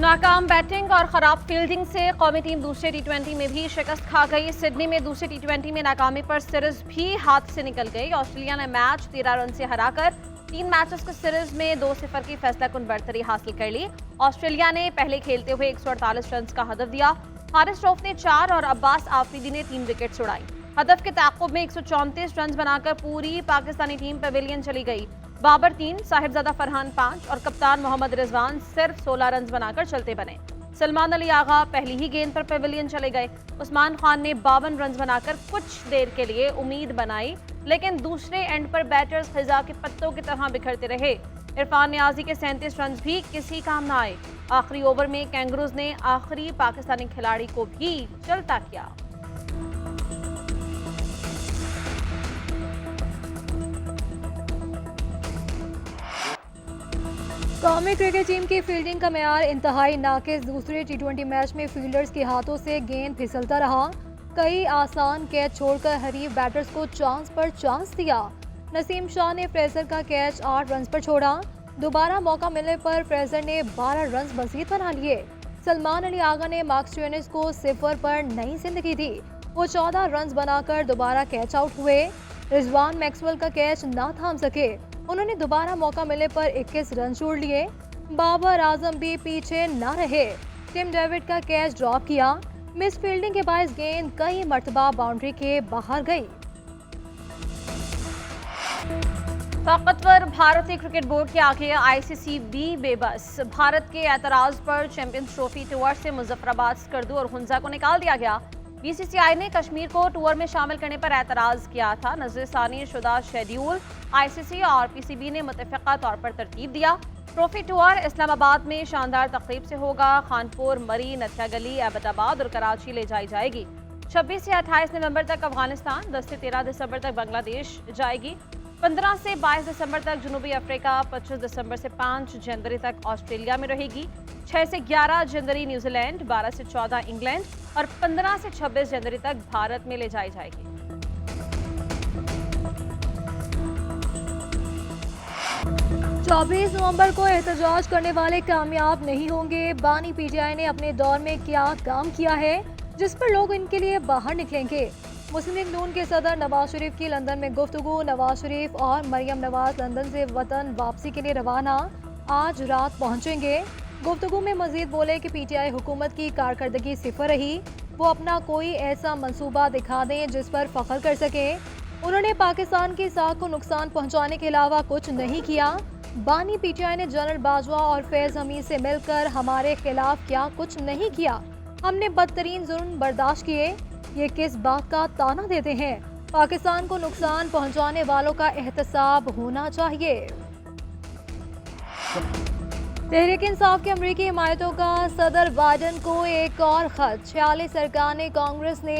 नाकाम बैटिंग और खराब फील्डिंग से कौमी टीम दूसरे टी20 में भी शिकस्त खा गई। सिडनी में दूसरे टी20 में नाकामी पर सीरीज भी हाथ से निकल गई। ऑस्ट्रेलिया ने मैच 13 रन से हराकर 3 मैचेस के सीरीज में 2-0 की फैसलाकुन बढ़तरी हासिल कर ली। ऑस्ट्रेलिया ने पहले खेलते हुए 148 रन का हदफ दिया। हारिस रऊफ ने 4 और अब्बास आफरीदी ने 3 विकेट उड़ाई। हदफ के ताक़ुब में 134 रन बनाकर पूरी पाकिस्तानी टीम पवेलियन चली गई। बाबर 3, साहिबजादा फरहान 5 और कप्तान मोहम्मद रिजवान सिर्फ 16 रन बनाकर चलते बने। सलमान अली आगा पहली ही गेंद पर पवेलियन चले गए। उस्मान खान ने 52 रन बनाकर कुछ देर के लिए उम्मीद बनाई, लेकिन दूसरे एंड पर बैटर्स खिजा के पत्तों की तरह बिखरते रहे। इरफान नियाजी के 37 रन भी किसी काम न आए। आखिरी ओवर में कैंगरूज ने आखिरी पाकिस्तानी खिलाड़ी को भी चलता किया। कौमी क्रिकेट टीम की फील्डिंग का मेयार इंतहाई नाकिस। दूसरे टी20 मैच में फील्डर्स के हाथों से गेंद फिसलता रहा। कई आसान कैच छोड़कर हरीफ बैटर्स को चांस पर चांस दिया। नसीम शाह ने फ्रेजर का कैच 8 रन पर छोड़ा। दोबारा मौका मिलने पर फ्रेजर ने 12 रन मजीद बना लिए। सलमान अली आगा ने मार्कस स्टोइनिस को 0 पर नई जिंदगी दी। वो 14 रन बनाकर दोबारा कैच आउट हुए। रिजवान मैक्सवेल का कैच ना थाम सके। उन्होंने दोबारा मौका मिलने पर 21 रन छोड़ लिए। बाबर आजम भी पीछे न रहे। टिम डेविड का कैच ड्रॉप किया। मिस फील्डिंग के बायस गेंद कई मर्तबा बाउंड्री के बाहर गई। ताकतवर भारतीय क्रिकेट बोर्ड के आगे आईसीसी भी बेबस। भारत के एतराज पर चैंपियंस ट्रॉफी टूर से मुजफ्फराबाद, स्कर्दू और हुंजा को निकाल दिया गया। बीसीसीआई ने कश्मीर को टूर में शामिल करने पर एतराज किया था। नजरसानी शुदा शेड्यूल आईसीसी और पीसीबी ने मुतफ़िक़ा तौर पर तरतीब दिया। ट्रॉफी टूर इस्लामाबाद में शानदार तकरीब से होगा। खानपुर, मरी, नथिया गली, अहमदाबाद और कराची ले जाई जाएगी। 26 से 28 नवंबर तक अफगानिस्तान, 10 से 13 दिसंबर तक बांग्लादेश जाएगी। 15 से 22 दिसंबर तक जनूबी अफ्रीका, 25 दिसंबर से 5 जनवरी तक ऑस्ट्रेलिया में रहेगी। 6 से 11 जनवरी न्यूजीलैंड, 12 से 14 इंग्लैंड और 15 से 26 जनवरी तक भारत में ले जाई जाएगी। 24 नवंबर को एहतजाज करने वाले कामयाब नहीं होंगे। बानी पीटीआई ने अपने दौर में क्या काम किया है जिस पर लोग इनके लिए बाहर निकलेंगे। मुस्लिम लीग नून के सदर नवाज शरीफ की लंदन में गुफ्तगू। नवाज शरीफ और मरियम नवाज लंदन से वतन वापसी के लिए रवाना, आज रात पहुंचेंगे। गुफ्तगू में मजीद बोले कि पीटीआई हुकूमत की कारकर्दगी सिफर रही। वो अपना कोई ऐसा मंसूबा दिखा दें जिस पर फख्र कर सके। उन्होंने पाकिस्तान की साख को नुकसान पहुंचाने के अलावा कुछ नहीं किया। बानी पीटीआई ने जनरल बाजवा और फैज हमीद से मिलकर हमारे खिलाफ क्या कुछ नहीं किया। हमने बदतरीन जुल्म बर्दाश्त किए। ये किस बात का ताना देते हैं? पाकिस्तान को नुकसान पहुंचाने वालों का एहतसाब होना चाहिए। तहरीक इंसाफ के अमरीकी हिमायतों का सदर बाइडन को एक और खत। 46 अरकान कांग्रेस ने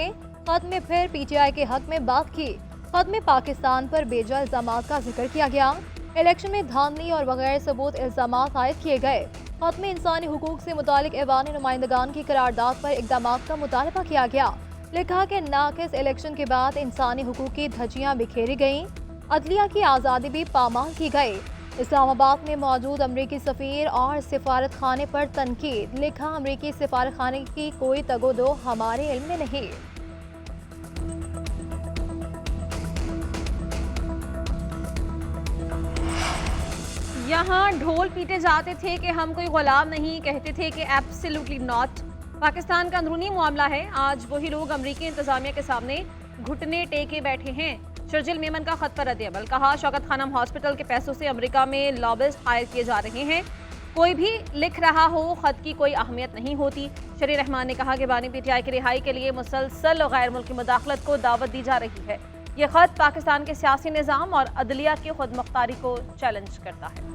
खत में फिर पीटीआई के हक में बात की। खत में पाकिस्तान पर बेजा इल्जामात का जिक्र किया गया। इलेक्शन में धांधली और बगैर सबूत इल्जामात आयद किए गए। खत में इंसानी हुकूक से मुतालिक ऐवान नुमाइंदगान की करारदाद पर इक़दामात का मुतालबा किया गया। लिखा कि नाकिस इलेक्शन के बाद इंसानी हुकूक की धज्जियां बिखेरी गईं। अदलिया की आज़ादी भी पामाल की गई। इस्लामाबाद में मौजूद अमरीकी सफ़ीर और सिफारत खाने पर तनकीद। लिखा, अमरीकी सिफारत खाने की कोई तगोदो हमारे इल्म में नहीं। यहाँ ढोल पीटे जाते थे कि हम कोई गुलाम नहीं, कहते थे कि एब्सोल्युटली नॉट। पाकिस्तान का अंदरूनी मामला है। आज वही लोग अमरीकी इंतजामिया के सामने घुटने टेके बैठे हैं। शर्जिल मेमन का खत पर रद्द-ए-अमल। कहा, शौकत खानम हॉस्पिटल के पैसों से अमेरिका में लॉबिस्ट हायर किए जा रहे हैं। कोई भी लिख रहा हो, खत की कोई अहमियत नहीं होती। शरीर रहमान ने कहा कि बानी पीटीआई की रिहाई के लिए मुसलसल गैर मुल्की मुदाखलत को दावत दी जा रही है। ये खत पाकिस्तान के सियासी निज़ाम और अदलिया की खुद मुख्तारी को चैलेंज करता है।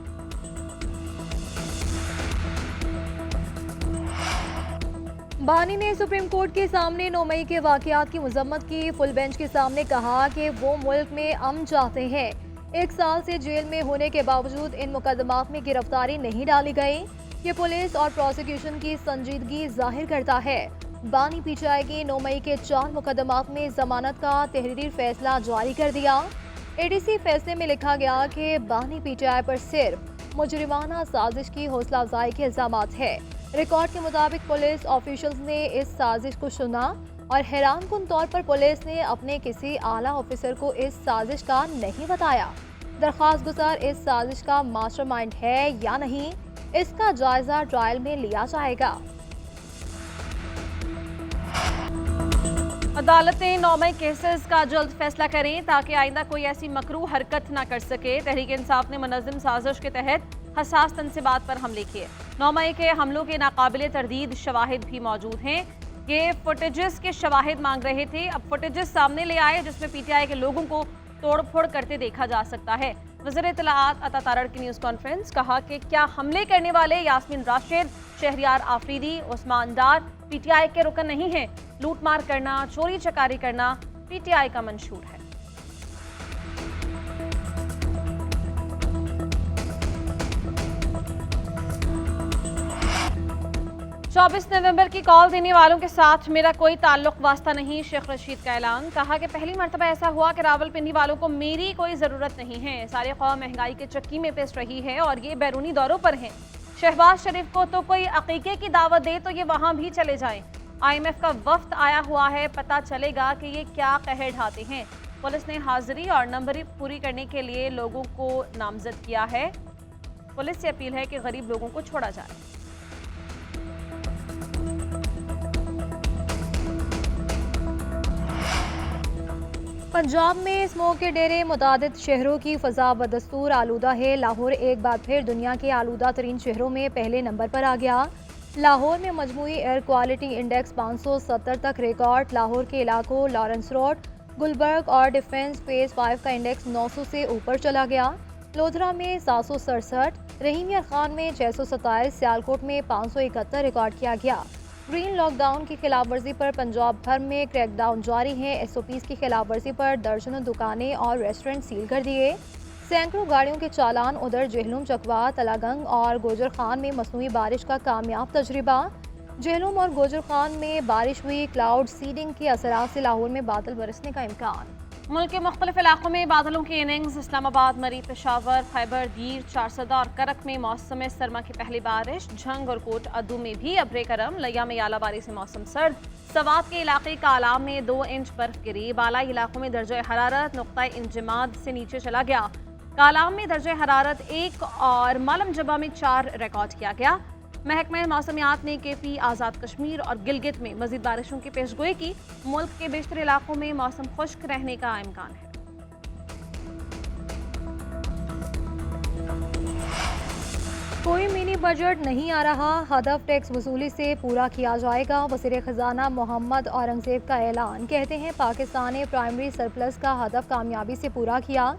बानी ने सुप्रीम कोर्ट के सामने 9 मई के वाकयात की मजम्मत की। फुल बेंच के सामने कहा कि वो मुल्क में अमन चाहते हैं। 1 साल से जेल में होने के बावजूद इन मुकदमात में गिरफ्तारी नहीं डाली गई। ये पुलिस और प्रोसिक्यूशन की संजीदगी जाहिर करता है। बानी पीटीआई की 9 मई के 4 मुकदमात में जमानत का तहरीरी फैसला जारी कर दिया। एडीसी फैसले में लिखा गया कि बानी पीटीआई पर सिर्फ मुजरिमाना साजिश की हौसला अफजाई के इल्जामात है। रिकॉर्ड के मुताबिक पुलिस ऑफिशियल्स ने इस साजिश को सुना और हैरानकुन तौर पर पुलिस ने अपने किसी आला ऑफिसर को इस साजिश का नहीं बताया। दरख्वास्त गुजार इस साजिश का मास्टरमाइंड है या नहीं, इसका जायजा ट्रायल में लिया जाएगा। अदालतें 9 मई केसेस का जल्द फैसला करें ताकि आइंदा कोई ऐसी मकरू हरकत न कर सके। तहरीक इंसाफ ने मुनज़्ज़म साजिश के तहत हसास तनसीबात पर हमले किए। 9 मई के हमलों के नाकाबिले तरदीद शवाहिद भी मौजूद हैं। ये फुटेजेस के शवाहिद मांग रहे थे, अब फुटेजेस सामने ले आए जिसमें पीटीआई के लोगों को तोड़ फोड़ करते देखा जा सकता है। वज़ीर इत्तलाआत अता तारड़ की न्यूज़ कॉन्फ्रेंस, कहा कि क्या हमले करने वाले यास्मीन राशिद, शहरियार आफरीदी, उस्मान डार पीटीआई के रुकन नहीं हैं। लूटमार करना, चोरी चकारी करना पीटीआई का मंशूर है। 24 नवंबर की कॉल देने वालों के साथ मेरा कोई ताल्लुक वास्ता नहीं, शेख रशीद का ऐलान। कहा कि पहली मरतबा ऐसा हुआ कि रावलपिंडी वालों को मेरी कोई ज़रूरत नहीं है। सारी कौम महंगाई के चक्की में पिस रही है और ये बैरूनी दौरों पर हैं। शहबाज शरीफ को तो कोई अकीके की दावत दे तो ये वहाँ भी चले जाएं। IMF का वफ्द आया हुआ है, पता चलेगा कि ये क्या कह ढाते हैं। पुलिस ने हाजिरी और नंबरी पूरी करने के लिए लोगों को नामजद किया है। पुलिस से अपील है कि गरीब लोगों को छोड़ा जाए। पंजाब में स्मोक के डेरे मुतादिद शहरों की फ़ज़ा बदस्तूर आलूदा है। लाहौर एक बार फिर दुनिया के आलूदा तरीन शहरों में पहले नंबर पर आ गया। लाहौर में मजमूई एयर क्वालिटी इंडेक्स 570 तक रिकॉर्ड। लाहौर के इलाकों लॉरेंस रोड, गुलबर्ग और डिफेंस फेज़ 5 का इंडेक्स 900 से ऊपर चला गया। लोधरा में 767, रहीमिया खान में 627, सियालकोट में 571 रिकॉर्ड किया गया। ग्रीन लॉकडाउन की खिलाफ वर्जी पर पंजाब भर में क्रैकडाउन जारी है। SOPs की खिलाफ वर्जी पर दर्जनों दुकानें और रेस्टोरेंट सील कर दिए। सैकड़ों गाड़ियों के चालान। उधर जहलुम, चकवा, तलागंग और गोजर खान में मसनूई बारिश का कामयाब तजर्बा। जहलुम और गोजर खान में बारिश हुई। क्लाउड सीडिंग के असरात से लाहौर में बादल बरसने का इम्कान। मुल्क के मुख्तलिफ इलाकों में बादलों की इनिंग्स। इस्लामाबाद, मरी, पेशावर, खैबर, दीर, चारसदा और करक में मौसम सरमा की पहली बारिश। झंग और कोट अद्दू में भी अब्रे करम। लिया में आलाबारी से मौसम सर्द। सवात के इलाके कालाम में 2 इंच बर्फ गिरी। बालाई इलाकों में दर्जा हरारत नुक्ता इंजमाद से नीचे चला गया। कालाम में दर्जा हरारत 1 और मालम जबा में 4 रिकॉर्ड किया गया। महकमा मौसमियात ने KP, आज़ाद कश्मीर और गिलगित में मजीद बारिशों की पेशगोई की। मुल्क के बेशतर इलाकों में मौसम खुश्क रहने का इम्कान है। कोई मिनी बजट नहीं आ रहा, हदफ टैक्स वसूली से पूरा किया जाएगा। वज़ीर ख़जाना मोहम्मद औरंगज़ेब का ऐलान। कहते हैं पाकिस्तान ने प्राइमरी सरप्लस का हदफ कामयाबी से पूरा किया।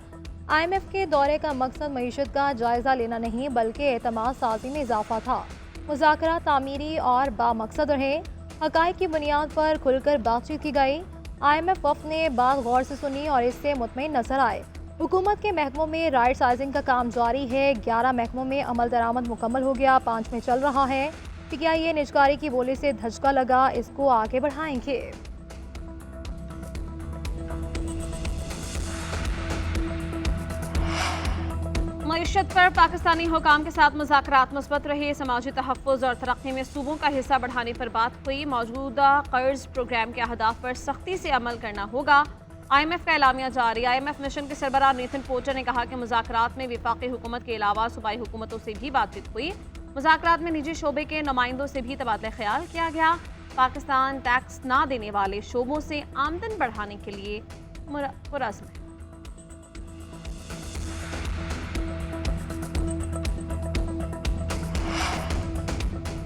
IMF के दौरे का मकसद मईशत का जायज़ा लेना नहीं बल्कि एतमाद साजी में इजाफा था। मुज़ाकरा तामीरी और बामकसद रहे। हक़ाइक़ की बुनियाद पर खुलकर बातचीत की गई। IMF वफ़द ने बात गौर से सुनी और इससे मुतमईन नजर आए। हुकूमत के महकमों में राइट साइजिंग का काम जारी है। 11 महकमों में अमल दरामद मुकम्मल हो गया, 5 में चल रहा है। PTI निजकारी की बोली से धचका लगा, इसको आगे बढ़ाएंगे। मईशत पर पाकिस्तानी हुकाम के साथ मुज़ाकरात मुस्बत रहे। समाजी तहफ़्फ़ुज़ और तरक्की में सूबों का हिस्सा बढ़ाने पर बात हुई। मौजूदा कर्ज प्रोग्राम के अहदाफ पर सख्ती से अमल करना होगा। IMF का एलामिया जारी। IMF मिशन के सरबराह नेथन पोर्टर ने कहा कि मुज़ाकरात में वफाकी हुकूमत के अलावा सूबाई हुकूमतों से भी बातचीत हुई। मुज़ाकरात में निजी शोबे के नुमाइंदों से भी तबादला ख्याल किया गया। पाकिस्तान टैक्स ना देने वाले शोबों से आमदन बढ़ाने के लिए पुरअज़्म है।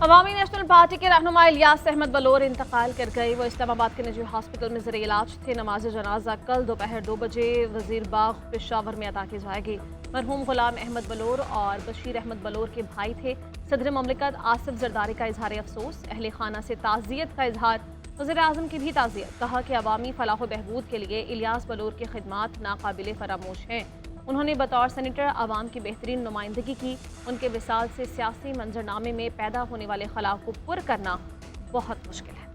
अवामी नेशनल पार्टी के रहनुमा इलियास अहमद बलोर इंतकाल कर गए। वो इस्लामाबाद के निजी हॉस्पिटल में ज़ेर इलाज थे। नमाज जनाजा कल दोपहर 2 बजे वजीर बाग पेशावर में अदा की जाएगी। मरहूम गुलाम अहमद बलोर और बशीर अहमद बलोर के भाई थे। सदर ममलिकत आसिफ जरदारी का इजहार अफसोस। अहले खाना से ताज़ियत का इजहार। वज़ीर आज़म की भी ताज़ियत। कहा कि अवामी फलाह बहबूद के लिए इलियास बलोर की खिदमात नाकाबिले फरामोश हैं। उन्होंने बतौर सेनेटर आवाम की बेहतरीन नुमाइंदगी की। उनके विसाल से सियासी मंजरनामे में पैदा होने वाले खला को पुर करना बहुत मुश्किल है।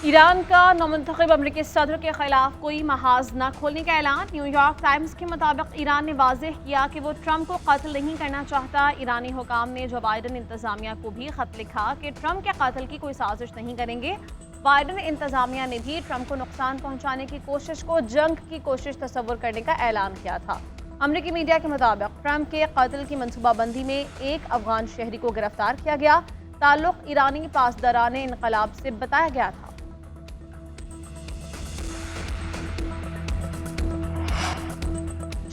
ईरान का नौमुंतखब अमरीकी सदर के खिलाफ कोई महाज न खोलने का ऐलान। न्यूयॉर्क टाइम्स के मुताबिक ईरान ने वाज़ेह किया कि वो ट्रंप को कत्ल नहीं करना चाहता। ईरानी हुकाम ने जो बाइडन इंतजामिया को भी खत लिखा कि ट्रंप के कत्ल की कोई साजिश नहीं करेंगे। बाइडन इंतजामिया ने भी ट्रंप को नुकसान पहुंचाने की कोशिश को जंग की कोशिश तस्वुर करने का ऐलान किया था। अमरीकी मीडिया के मुताबिक ट्रंप के कत्ल की मनसूबाबंदी में एक अफगान शहरी को गिरफ्तार किया गया। ताल्लुक ईरानी पासदारान इनकलाब से बताया गया था।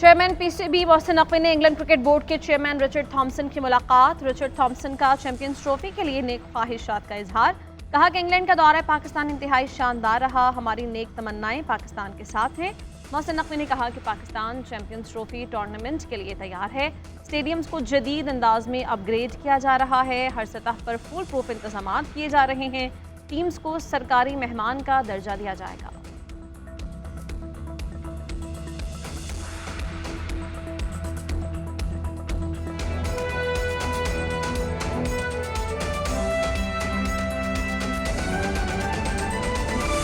चेयरमैन पीसीबी मोहसिन नकवी ने इंग्लैंड क्रिकेट बोर्ड के चेयरमैन रिचर्ड थॉमसन की मुलाकात। रिचर्ड थॉमसन का चैंपियंस ट्रॉफी के लिए नेक ख्वाहिशात का इजहार। कहा कि इंग्लैंड का दौरा पाकिस्तान इंतहाई शानदार रहा, हमारी नेक तमन्नाएं पाकिस्तान के साथ हैं। मोहसिन नकवी ने कहा कि पाकिस्तान चैंपियंस ट्रॉफी टूर्नामेंट के लिए तैयार है। स्टेडियम्स को जदीद अंदाज में अपग्रेड किया जा रहा है, हर सतह पर फुल प्रूफ इंतजाम किए जा रहे हैं। टीम्स को सरकारी मेहमान का दर्जा दिया जाएगा।